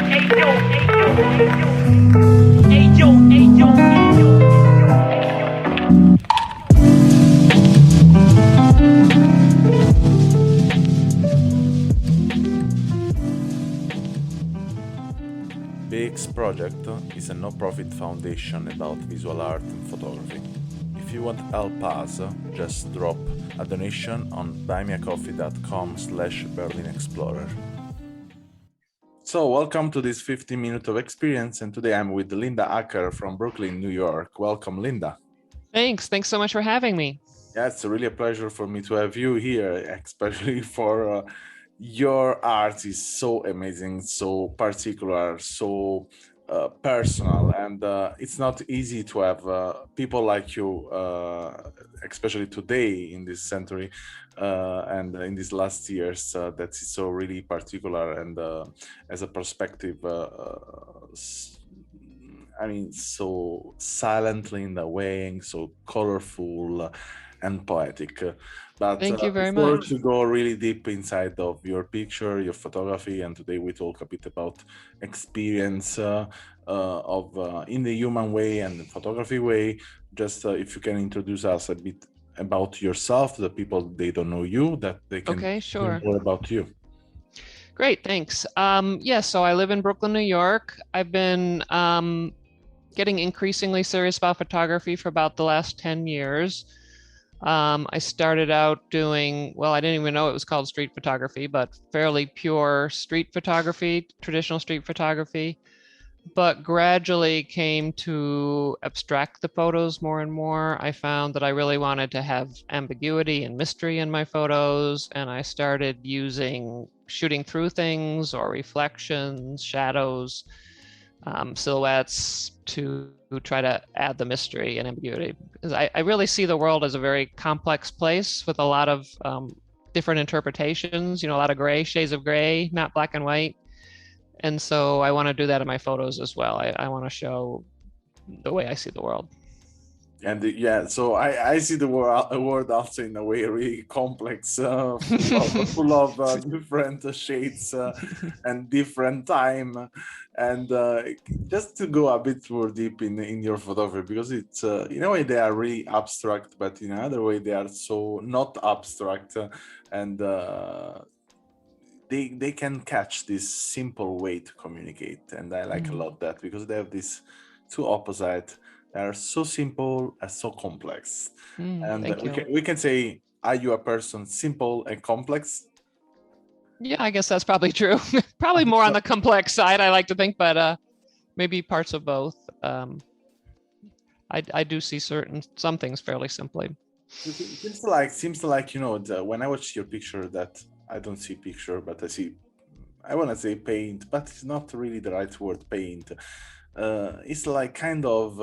BEEX project is a no-profit foundation about visual art and photography. If you want to help us, just drop a donation on buymeacoffee.com/BerlinExplorer. So welcome to this 50 minutes of experience, and today I'm with Linda Acker from Brooklyn, New York. Welcome, Linda. Thanks so much for having me. Yeah, it's really a pleasure for me to have you here, especially for your art is so amazing, so particular, so personal, and it's not easy to have people like you, especially today in this century and in these last years, that is so really particular and as a perspective. I mean, so silently in the way, so colorful and poetic. But thank you very before much. to go really deep inside of your picture, your photography, and today we talk a bit about experience of in the human way and the photography way. Just if you can introduce us a bit about yourself, the people they don't know you, that they can Okay, sure. learn more about you. Great, thanks. So I live in Brooklyn, New York. I've been getting increasingly serious about photography for about the last 10 years. I started out doing, well, I didn't even know it was called street photography, but fairly pure street photography, traditional street photography, but gradually came to abstract the photos more and more. I found that I really wanted to have ambiguity and mystery in my photos, and I started shooting through things or reflections, shadows, silhouettes to try to add the mystery and ambiguity. Because I really see the world as a very complex place with a lot of different interpretations, a lot of gray, shades of gray, not black and white. And so I want to do that in my photos as well. I want to show the way I see the world. And yeah, so I see the world also in a way really complex, full of different shades and different time. And just to go a bit more deep in your photography, because it's in a way they are really abstract, but in another way they are so not abstract, and they can catch this simple way to communicate. And I like a lot that, because they have this two opposite. They are so simple and so complex. And we can say, are you a person simple and complex? Yeah, I guess that's probably true. Probably more on the complex side, I like to think, but maybe parts of both. I do see some things fairly simply. It seems like when I watch your picture, that I don't see picture, but I want to say paint, but it's not really the right word, paint. It's like kind of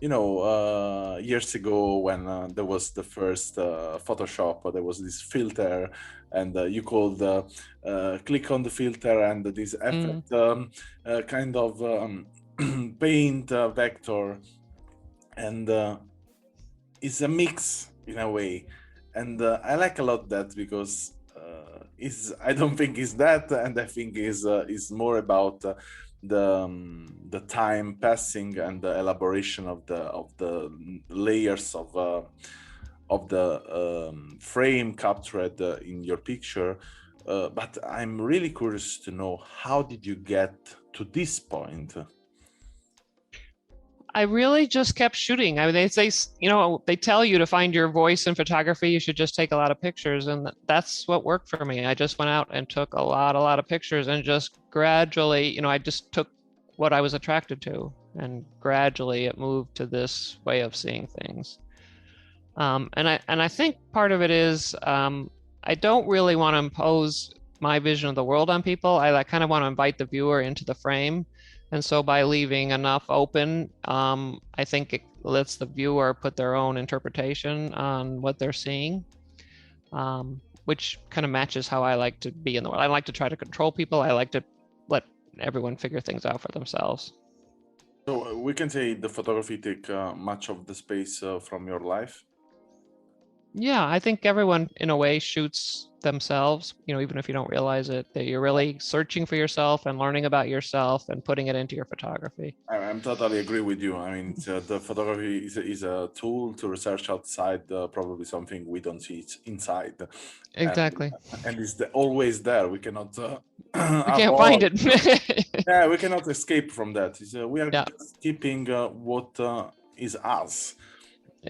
years ago when there was the first Photoshop, there was this filter, and you could click on the filter, and this effect kind of paint vector, and it's a mix in a way, and I like a lot that, because I don't think it's that, and I think is more about the time passing and the elaboration of the layers of the frame captured in your picture. But I'm really curious to know, how did you get to this point? I really just kept shooting. I mean, they say, they tell you to find your voice in photography. You should just take a lot of pictures, and that's what worked for me. I just went out and took a lot of pictures, and just gradually, I just took what I was attracted to, and gradually it moved to this way of seeing things. And I think part of it is I don't really want to impose my vision of the world on people. I kind of want to invite the viewer into the frame. And so by leaving enough open, I think it lets the viewer put their own interpretation on what they're seeing, which kind of matches how I like to be in the world. I like to try to control people. I like to let everyone figure things out for themselves. So we can say the photography take much of the space from your life? Yeah, I think everyone in a way shoots themselves, even if you don't realize it, that you're really searching for yourself and learning about yourself and putting it into your photography. I'm totally agree with you. I mean, the photography is a tool to research outside, probably something we don't see inside, and Exactly. it's always there. We cannot We can't find avoid. it. Yeah, we cannot escape from that. We are Yeah, just keeping what is us.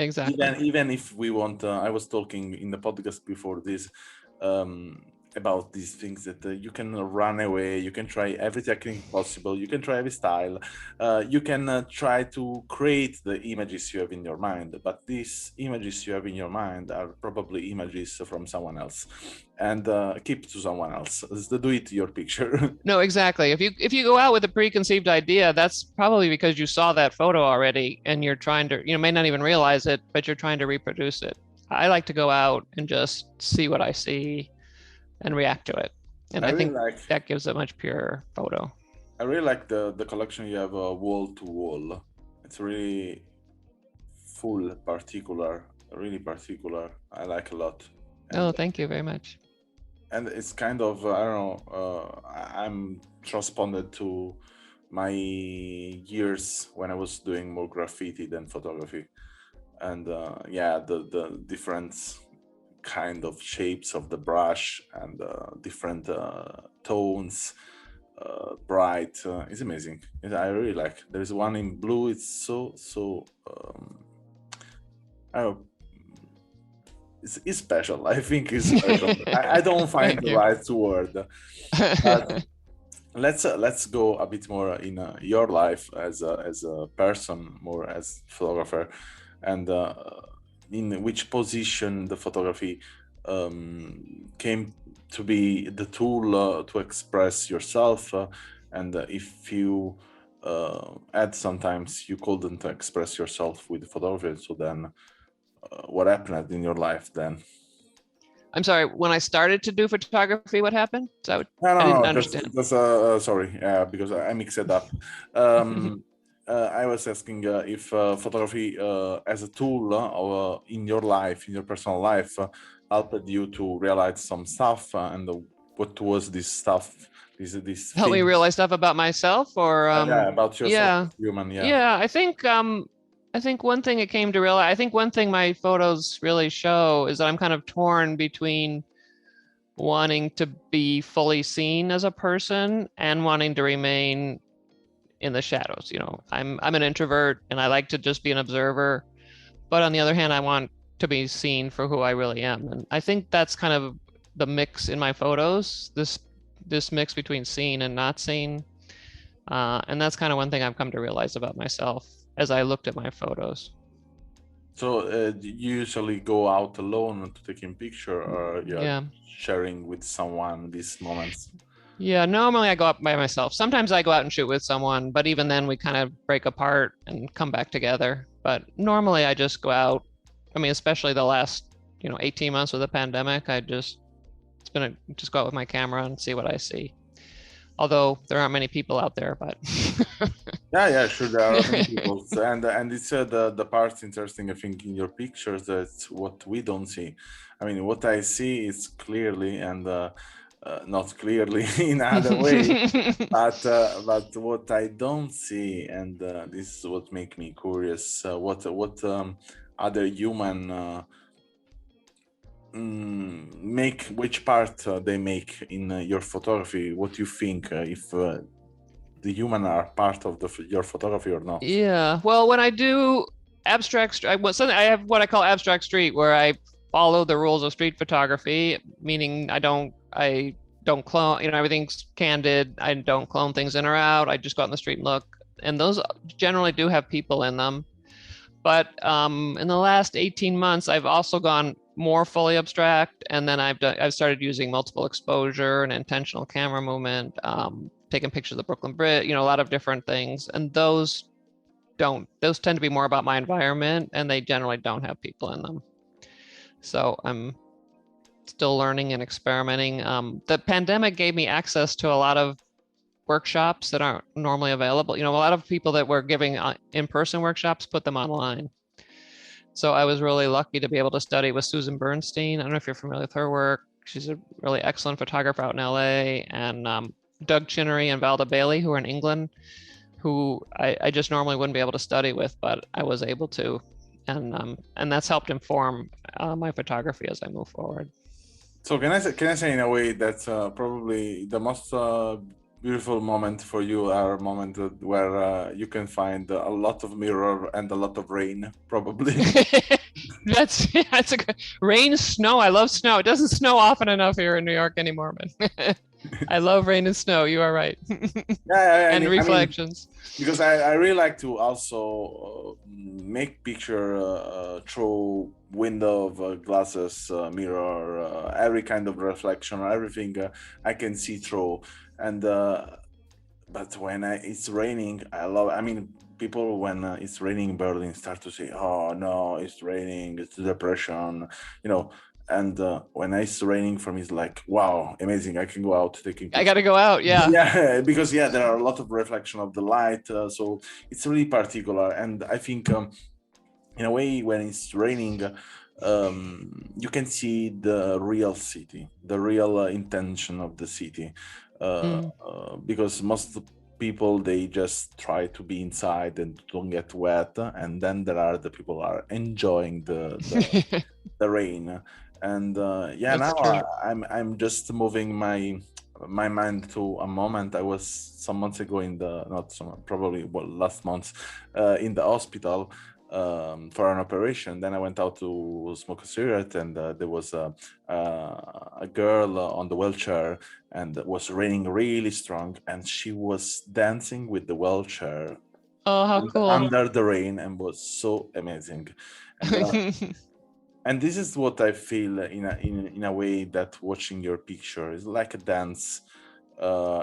exactly. Even if we want, I was talking in the podcast before this um, about these things that you can run away, you can try every technique possible, you can try every style, you can try to create the images you have in your mind, but these images you have in your mind are probably images from someone else, and keep to someone else. Do it your picture. No, exactly. If you go out with a preconceived idea, that's probably because you saw that photo already and you're trying to, may not even realize it, but you're trying to reproduce it. I like to go out and just see what I see and react to it. And I I really think like that gives a much purer photo. the collection you have, wall to wall. It's really full, particular, really particular. I like a lot, Oh, and thank you very much. it's kind of I don't know. I'm transponded to my years when I was doing more graffiti than photography, and yeah, the different kind of shapes of the brush and different tones, bright. It's amazing. I really like. There's one in blue. It's so. I don't know, it's special. I think it's special. I don't find Thank the you. right word, but let's go a bit more in your life as a person, more as photographer, and in which position the photography came to be the tool to express yourself, and if you had sometimes you couldn't express yourself with photography, so then what happened in your life then? I'm sorry, when I started to do photography, what happened? No, I didn't no, no, understand. just sorry, because I mixed it up. I was asking if photography as a tool in your life, in your personal life, helped you to realize some stuff, and what was this stuff, these Help me things? realize stuff about myself or Yeah, about yourself yeah. as human. Yeah. Yeah, I think one thing it came to realize, I think one thing my photos really show is that I'm kind of torn between wanting to be fully seen as a person and wanting to remain in the shadows. I'm an introvert and I like to just be an observer, but on the other hand, I want to be seen for who I really am. And I think that's kind of the mix in my photos, this mix between seen and not seen. And that's kind of one thing I've come to realize about myself as I looked at my photos. So you usually go out alone to take a picture, or you're Yeah. sharing with someone these moments? Yeah, normally I go out by myself. Sometimes I go out and shoot with someone, but even then we kind of break apart and come back together. But normally I just go out. I mean, especially the last, 18 months with the pandemic, it's been just go out with my camera and see what I see. Although there aren't many people out there, but Yeah, sure. There are many people, and it's the part interesting. I think in your pictures, that's what we don't see. I mean, what I see is clearly and not clearly in other way, but what I don't see, and this is what make me curious. What other human make which part they make in your photography? What you think if the human are part of your photography or not? Yeah. Well, when I do I have what I call abstract street, where I follow the rules of street photography, meaning I don't clone. Everything's candid. I don't clone things in or out. I just go out in the street and look, and those generally do have people in them. But in the last 18 months, I've also gone more fully abstract, and then I've started using multiple exposure and intentional camera movement, taking pictures of the Brooklyn Bridge, a lot of different things, and those tend to be more about my environment, and they generally don't have people in them. So I'm still learning and experimenting. The pandemic gave me access to a lot of workshops that aren't normally available. A lot of people that were giving in-person workshops put them online. So I was really lucky to be able to study with Susan Bernstein. I don't know if you're familiar with her work. She's a really excellent photographer out in LA, and Doug Chinnery and Valda Bailey, who are in England, who I just normally wouldn't be able to study with, but I was able to, and that's helped inform my photography as I move forward. So can I say in a way that probably the most beautiful moment for you are a moment where you can find a lot of mirror and a lot of rain, probably. That's a good rain, snow. I love snow. It doesn't snow often enough here in New York anymore, man. I love rain and snow. You are right. Yeah, And reflections. because I really like to also make picture through window of glasses, mirror, every kind of reflection, everything I can see through. And but when it's raining, I love. I mean, people when it's raining in Berlin start to say, "Oh no, it's raining. It's depression," you know. And when it's raining for me, it's like, wow, amazing! I can go out taking I pictures. got to go out. Yeah. Yeah, because yeah, there are a lot of reflection of the light, so it's really particular. And I think, in a way, when it's raining, you can see the real city, the real intention of the city, because most people they just try to be inside and don't get wet, and then there are the people are enjoying the rain. And yeah, That's now true. I'm just moving my mind to a moment. I was some months ago in the not some probably last month in the hospital for an operation. Then I went out to smoke a cigarette, and there was a girl on the wheelchair, and it was raining really strong, and she was dancing with the wheelchair Oh, how cool. under the rain, and was so amazing. And this is what I feel in a way that watching your picture is like a dance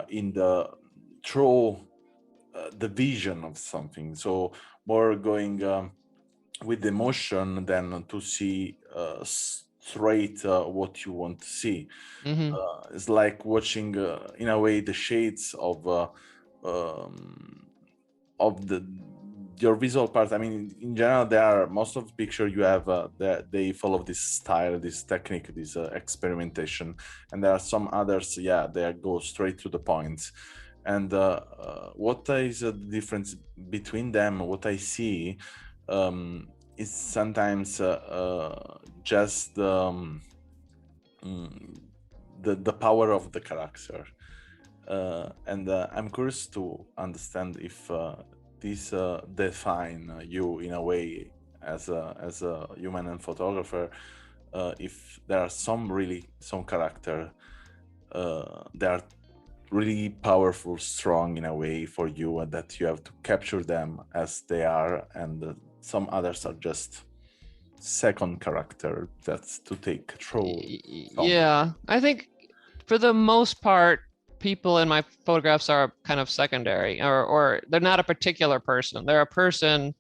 in the through the vision of something. So more going with emotion than to see straight what you want to see. It's like watching in a way the shades of your visual part. I mean, in general, there are most of the picture you have they follow this style, this technique, this experimentation, and there are some others, yeah, they go straight to the point. And what is the difference between them? What I see is sometimes just the power of the character. And I'm curious to understand if this define you in a way as a human and photographer. If there are some character that are really powerful, strong in a way for you, and that you have to capture them as they are, and some others are just second character that's to take control. Yeah, I think for the most part, people in my photographs are kind of secondary, or they're not a particular person. They're a person,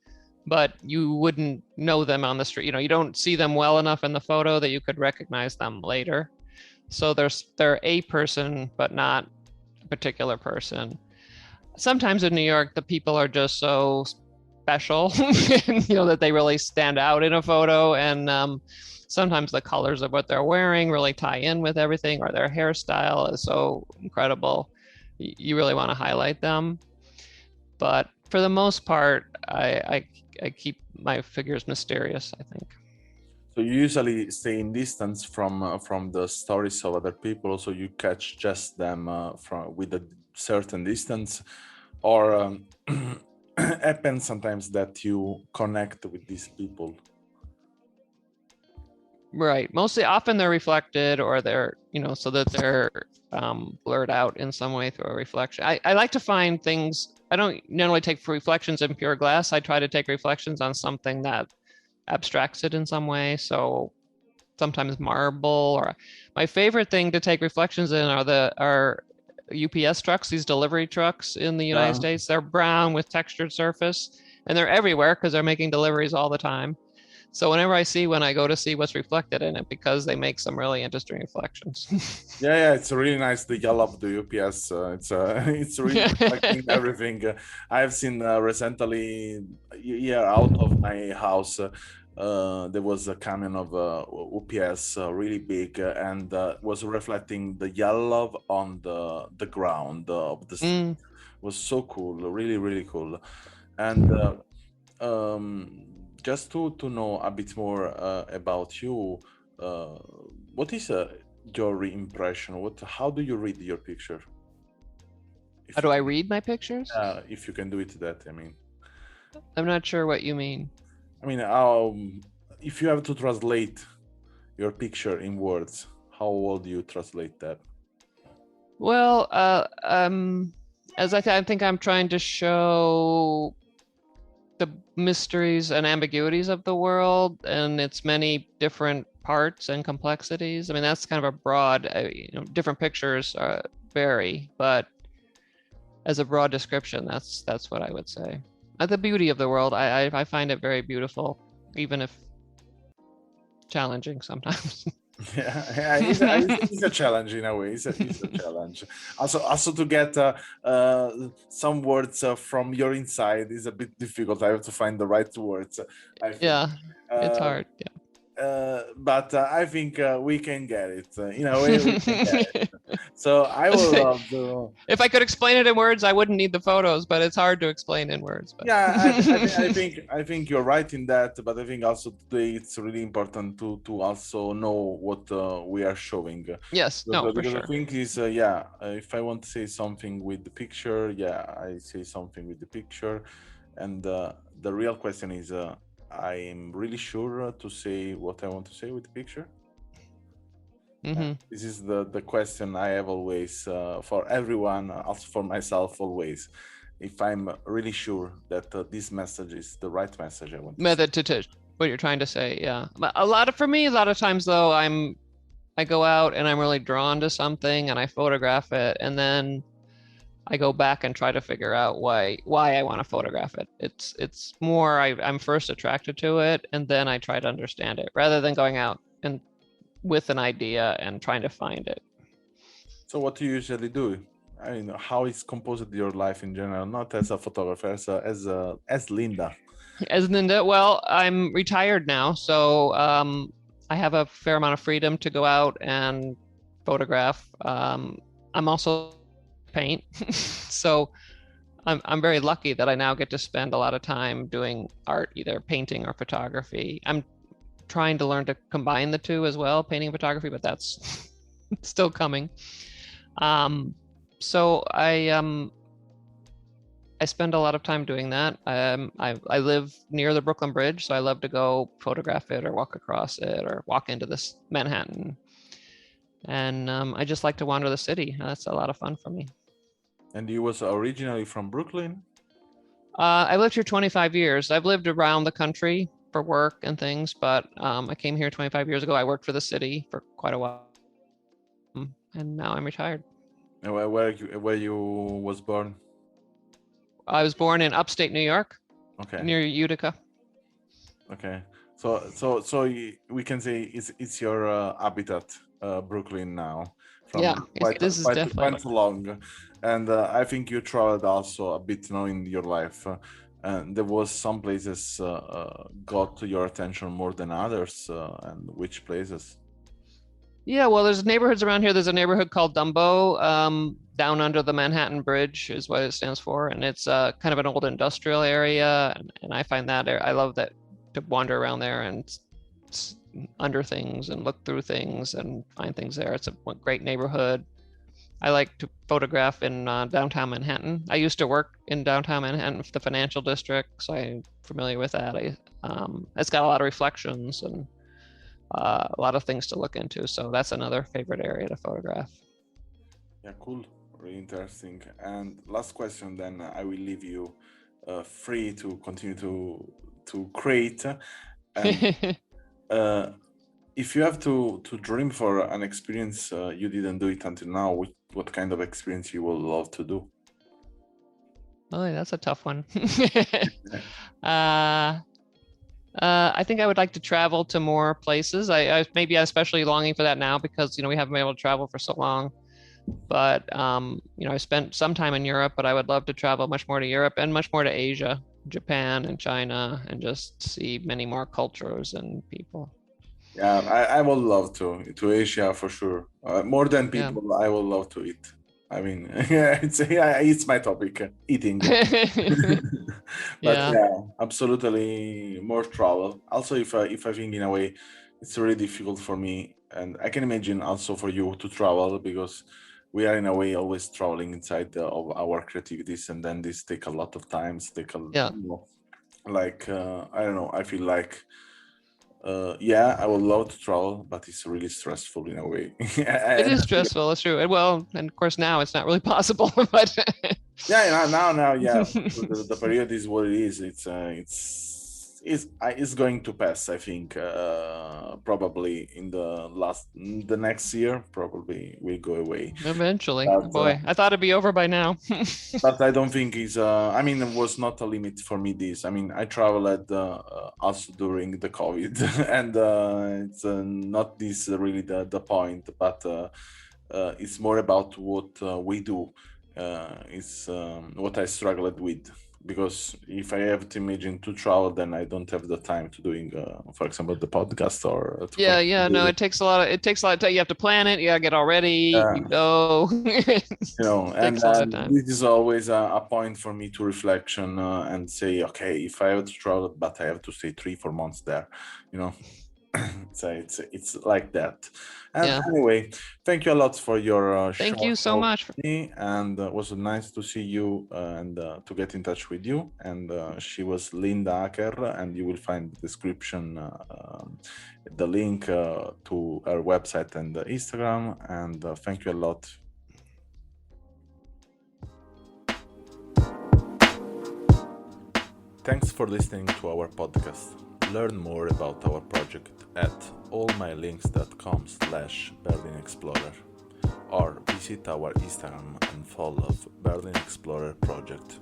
but you wouldn't know them on the street. You know, you don't see them well enough in the photo that you could recognize them later. So they're a person, but not a particular person. Sometimes in New York, the people are just so special, you know, that they really stand out in a photo. And sometimes the colors of what they're wearing really tie in with everything, or their hairstyle is so incredible. You really want to highlight them. But for the most part, I keep my figures mysterious, I think. So you usually stay in distance from the stories of other people, so you catch just them from with a certain distance, or happens sometimes that you connect with these people. Right. Mostly, often they're reflected, or they're, you know, so that they're blurred out in some way through a reflection. I like to find things. I don't generally take reflections in pure glass. I try to take reflections on something that abstracts it in some way. So sometimes marble, or my favorite thing to take reflections in are UPS trucks, these delivery trucks in the United States. They're brown with textured surface, and they're everywhere because they're making deliveries all the time. So whenever when I go to see what's reflected in it, because they make some really interesting reflections. Yeah, it's really nice. The yellow of the UPS, it's really reflecting everything. I've seen recently, yeah, out of my house, there was a camion of UPS, really big, and was reflecting the yellow on the ground of the street. Mm. Was so cool, really, really cool. And just to know a bit more about you, uh, what is your impression? How do you read your picture? How If do you I can, read my pictures? if you can do it, that I mean. I'm not sure what you mean. I mean, if you have to translate your picture in words, how would you translate that? Well, as I think I'm trying to show the mysteries and ambiguities of the world and its many different parts and complexities. I mean, that's kind of a broad, different pictures vary, but as a broad description, that's what I would say. The beauty of the world, I find it very beautiful, even if challenging sometimes. Yeah, it's a challenge in a way. It's a challenge. Also to get some words from your inside is a bit difficult. I have to find the right words, I think. Yeah, it's Uh, hard. Yeah. but I think we can get it. In a way, we can get it. So I will love to. If I could explain it in words, I wouldn't need the photos, but it's hard to explain in words. But Yeah, I think you're right in that, but I think also today it's really important to also know what we are showing. yes, no, for Because the sure. thing is, if I want to say something with the picture, yeah, I say something with the picture, and the real question is, I'm really sure to say what I want to say with the picture. Hmm. This is the question I have always for everyone, also for myself always. If I'm really sure that this message is the right message I want to say. Method to what you're trying to say. Yeah, for me, a lot of times though, I go out and I'm really drawn to something and I photograph it, and then I go back and try to figure out why I want to photograph it. It's more I'm first attracted to it, and then I try to understand it rather than going out and with an idea and trying to find it. So what do you usually do? I mean, how is composed your life in general, not as a photographer, as Linda. As Linda, well, I'm retired now, so I have a fair amount of freedom to go out and photograph. I'm also paint, so I'm very lucky that I now get to spend a lot of time doing art, either painting or photography. I'm trying to learn to combine the two as well, painting and photography, but that's still coming. So I spend a lot of time doing that. I live near the Brooklyn Bridge, so I love to go photograph it or walk across it or walk into this Manhattan. And I just like to wander the city. That's a lot of fun for me. And you was originally from Brooklyn? I've lived here 25 years. I've lived around the country for work and things, but I came here 25 years ago. I worked for the city for quite a while, and now I'm retired. And where you was born? I was born in upstate New York, Okay. near Utica. Okay. So we can say it's your habitat, Brooklyn now, from Yeah, this is quite definitely. long, and I think you traveled also a bit now in your life. And there was some places got to your attention more than others, and which places? Yeah, well, there's neighborhoods around here. There's a neighborhood called Dumbo, down under the Manhattan Bridge is what it stands for, and it's kind of an old industrial area, and I find that I love that to wander around there and under things and look through things and find things there. It's a great neighborhood. I like to photograph in downtown Manhattan. I used to work in downtown Manhattan for the financial district, so I'm familiar with that. It's got a lot of reflections and a lot of things to look into. So that's another favorite area to photograph. Yeah, cool. Really interesting. And last question, then I will leave you free to continue to create. And if you have to dream for an experience you didn't do it until now, what kind of experience you would love to do? Oh, that's a tough one. I think I would like to travel to more places. I maybe especially longing for that now because we haven't been able to travel for so long. But I spent some time in Europe, but I would love to travel much more to Europe and much more to Asia. Japan and China and just see many more cultures and people. Yeah, I would love to Asia for sure. More than Yeah. people, I would love to eat. I mean, it's my topic, eating. But Yeah. yeah, absolutely more travel. Also, if I think in a way, it's really difficult for me, and I can imagine also for you to travel because we are in a way always traveling inside of our creativities, and then this take a lot of times. Yeah. Like I don't know. I feel like yeah, I would love to travel, but it's really stressful in a way. It is stressful, it's true. Well, and of course now it's not really possible, but Yeah, now, yeah, the period is what it is. It's going to pass. I think probably in the next year probably will go away. eventually. But Boy, I thought it'd be over by now. but I don't think it's. I mean, it was not a limit for me. This. I mean, I traveled also during the COVID, and it's not this really the point, but it's more about what we do. It's what I struggled with because if I have to imagine to travel, then I don't have the time to doing, for example, the podcast or to Yeah, no, it takes a lot of time. You have to plan it, you gotta get all ready, you go. you know, and Takes a lot of time. this is always a point for me to reflection and say, okay, if I have to travel, but I have to stay 3-4 months there, you know. So it's like that. And Yeah. anyway, thank you a lot for your Thank you short so talk much. with me, and it was nice to see you and to get in touch with you. And she was Linda Acker, and you will find the description, the link to her website and Instagram. And thank you a lot. Thanks for listening to our podcast. Learn more about our project at allmylinks.com/BerlinExplorer or visit our Instagram and follow Berlin Explorer Project.